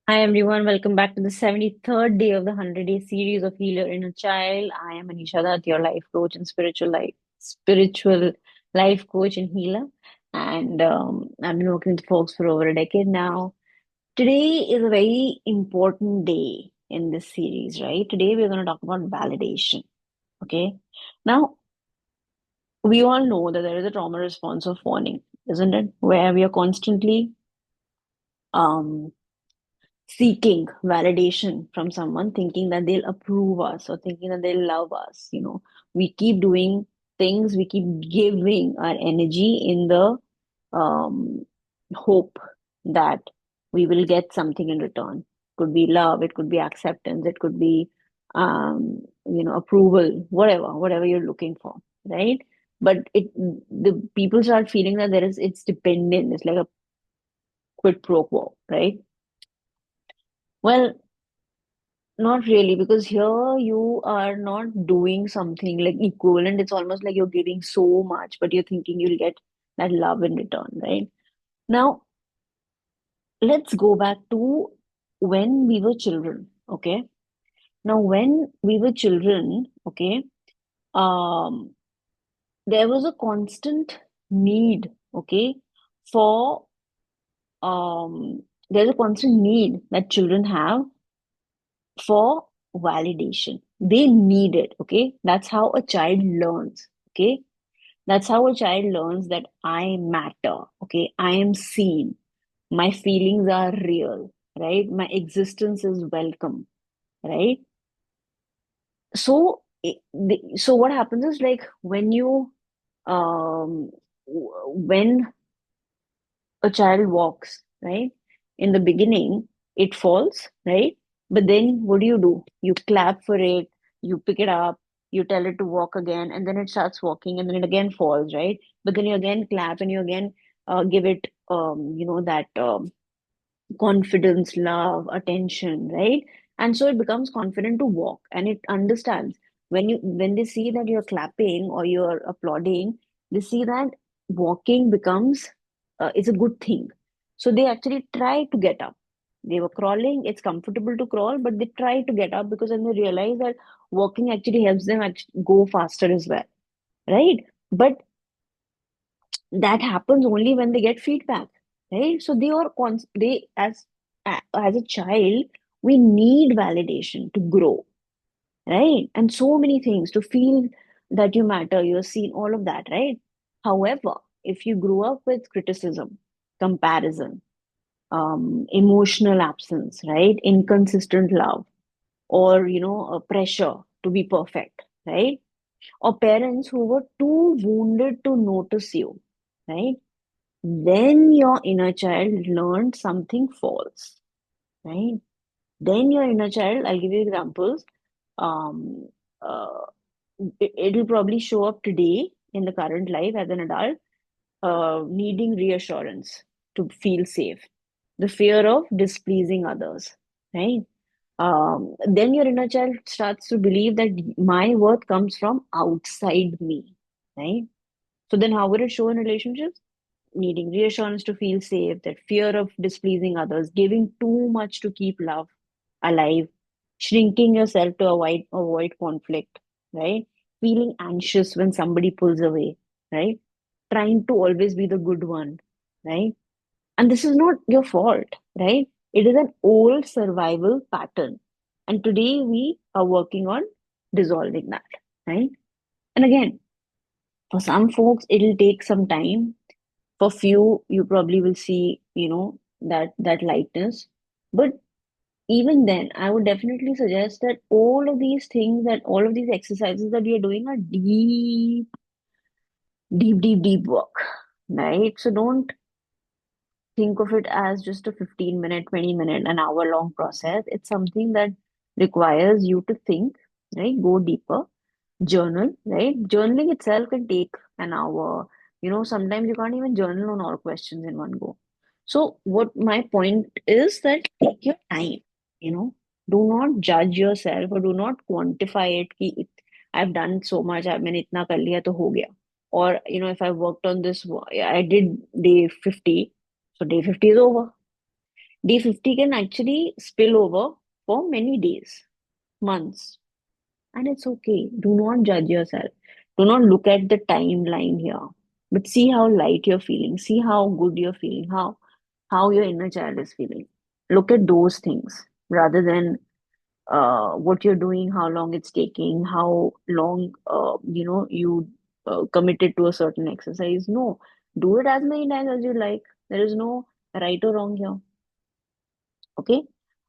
Hi everyone, welcome back to the 73rd day of the 100-day series of Heal Your Inner Child. I am Anisha Dutt, your life coach and spiritual life coach and healer. And I've been working with folks for over a decade now. Today is a very important day in this series, right? Today we're going to talk about validation. Okay. Now, we all know that there is a trauma response of warning, isn't it? Where we are constantly um seeking validation from someone, thinking that they'll approve us or thinking that they'll love us. We keep doing things, we keep giving our energy in the um, hope that we will get something in return. Could be love, it could be acceptance, it could be approval, whatever you're looking for, right? But the people start feeling that it's dependent, it's like a quid pro quo, right? Well, not really, because here you are not doing something like equivalent. It's almost like you're giving so much, but you're thinking you'll get that love in return, right? Now, let's go back to when we were children, okay? Now, when we were children, okay, um, there was a constant need, okay, for there's a constant need that children have for validation. They need it, okay? That's how a child learns, okay? That's how a child learns that I matter, okay? I am seen. My feelings are real, right? My existence is welcome, right? So what happens is like um, when a child walks, right? In the beginning, it falls, right? But then what do? You clap for it, you pick it up, you tell it to walk again, and then it starts walking, and then it again falls, right? But then you again clap and you again give it, that confidence, love, attention, right? And so it becomes confident to walk, and it understands when they see that you're clapping or you're applauding, they see that walking becomes it's a good thing. So they actually try to get up. They were crawling, it's comfortable to crawl, but they try to get up because then they realize that walking actually helps them actually go faster as well, right? But that happens only when they get feedback, right? So they as a child, we need validation to grow, right? And so many things to feel that you matter, you're seen, all of that, right? However, if you grew up with criticism, comparison, emotional absence, right, inconsistent love, or a pressure to be perfect, right, or parents who were too wounded to notice you, right, then your inner child learned something false, right? Then your inner child, I'll give you examples. Um, uh, it'll probably show up today in the current life as an adult, needing reassurance to feel safe, the fear of displeasing others, right? Then your inner child starts to believe that my worth comes from outside me, right? So then how would it show in relationships? Needing reassurance to feel safe, that fear of displeasing others, giving too much to keep love alive, shrinking yourself to avoid conflict, right? Feeling anxious when somebody pulls away, right? Trying to always be the good one, right? And this is not your fault, right? It is an old survival pattern. And today we are working on dissolving that, right? And again, for some folks, it'll take some time. For few, you probably will see, that lightness. But even then, I would definitely suggest that all of these exercises that we are doing are deep, deep, deep, deep work, right? So don't think of it as just a 15-minute, 20-minute, an hour-long process. It's something that requires you to think, right? Go deeper, journal, right? Journaling itself can take an hour. Sometimes you can't even journal on all questions in one go. So, what my point is that take your time, you know, do not judge yourself or do not quantify it. I've done so much, मैंने इतना कर लिया तो हो गया. Or, if I worked on this, I did day 50, so day 50 is over. Day 50 can actually spill over for many days, months, and it's okay. Do not judge yourself. Do not look at the timeline here, but see how light you're feeling. See how good you're feeling. How your inner child is feeling. Look at those things rather than what you're doing, how long it's taking, how long you committed to a certain exercise. No, do it as many times as you like. There is no right or wrong here. Okay.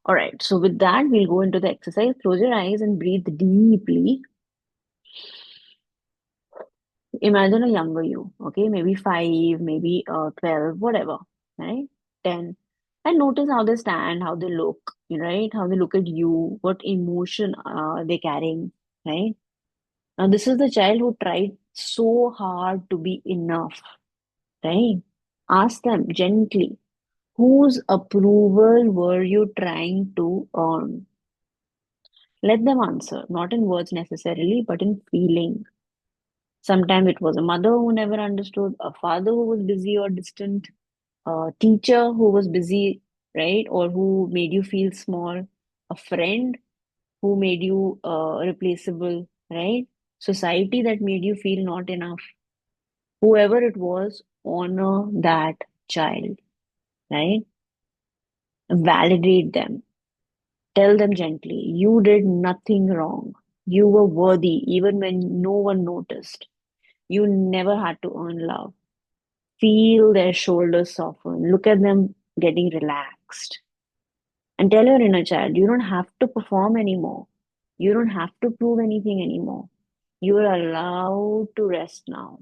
All right. So with that, we'll go into the exercise. Close your eyes and breathe deeply. Imagine a younger you, okay? Maybe five, maybe 12, whatever, right? 10. And notice how they stand, how they look, right? How they look at you, what emotion they're carrying, right? Now, this is the child who tried so hard to be enough, right? Ask them gently, whose approval were you trying to earn? Let them answer, not in words necessarily, but in feeling. Sometimes it was a mother who never understood, a father who was busy or distant, a teacher who was busy, right? Or who made you feel small, a friend who made you replaceable, right? Society that made you feel not enough. Whoever it was, honor that child, right? Validate them. Tell them gently, you did nothing wrong. You were worthy even when no one noticed. You never had to earn love. Feel their shoulders soften. Look at them getting relaxed. And tell your inner child, you don't have to perform anymore. You don't have to prove anything anymore. You are allowed to rest now.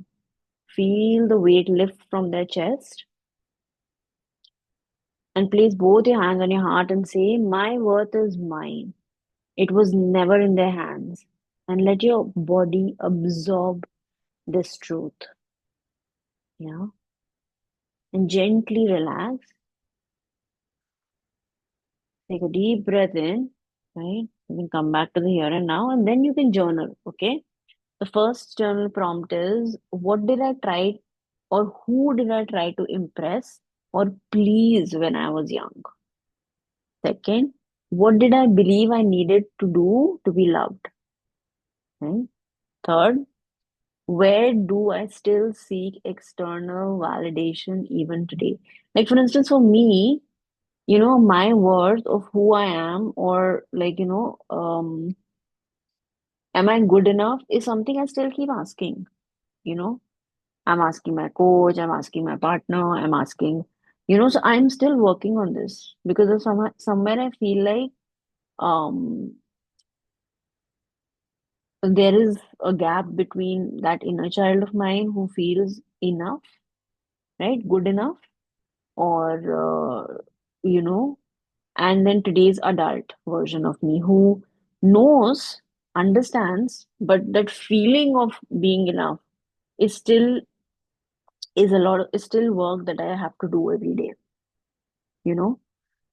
Feel the weight lift from their chest and place both your hands on your heart and say, my worth is mine. It was never in their hands. And let your body absorb this truth. Yeah. And gently relax. Take a deep breath in, right? You can come back to the here and now, and then you can journal, okay? The first journal prompt is, what did I try or who did I try to impress or please when I was young? Second, what did I believe I needed to do to be loved? Right? Third, where do I still seek external validation even today? Like, for instance, for me, my worth of who I am, or like, am I good enough is something I still keep asking, you know. I'm asking my coach, I'm asking my partner, I'm asking, so I'm still working on this because of somewhere I feel like um there is a gap between that inner child of mine who feels enough, right? Good enough, or you know, and then today's adult version of me who knows, understands, but that feeling of being enough is still is still work that I have to do every day, you know.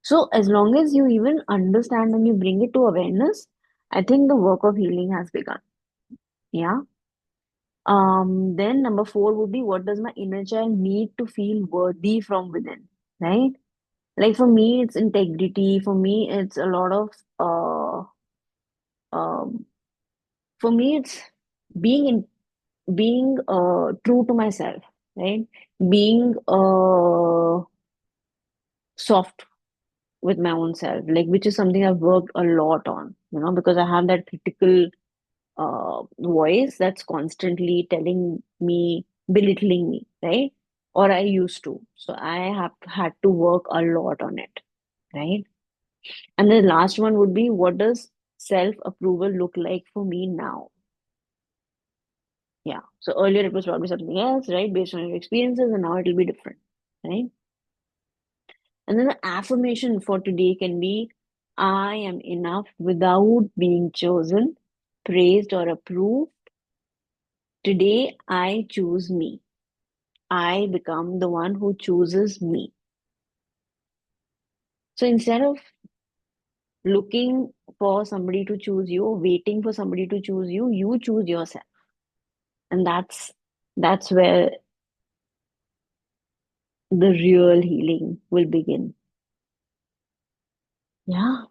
So as long as you even understand and you bring it to awareness, I think the work of healing has begun. Yeah. Then number four would be, what does my inner child need to feel worthy from within? Right? Like for me, it's integrity. For me, it's a lot of um for me it's being in being true to myself, right? Being soft with my own self, like which is something I've worked a lot on, because I have that critical voice that's constantly telling me, belittling me, right? Or I used to. So I have had to work a lot on it, right? And the last one would be, what does self-approval look like for me now? Yeah. So earlier it was probably something else, right? Based on your experiences, and now it'll be different, right? And then the affirmation for today can be, I am enough without being chosen, praised, or approved. Today I choose me. I become the one who chooses me. So instead of looking for somebody to choose you, waiting for somebody to choose you, you choose yourself. And that's where the real healing will begin. Yeah,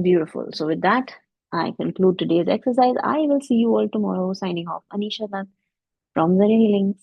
beautiful. So with that, I conclude today's exercise. I will see you all tomorrow. Signing off. Anisha Dutt from Zare Healings.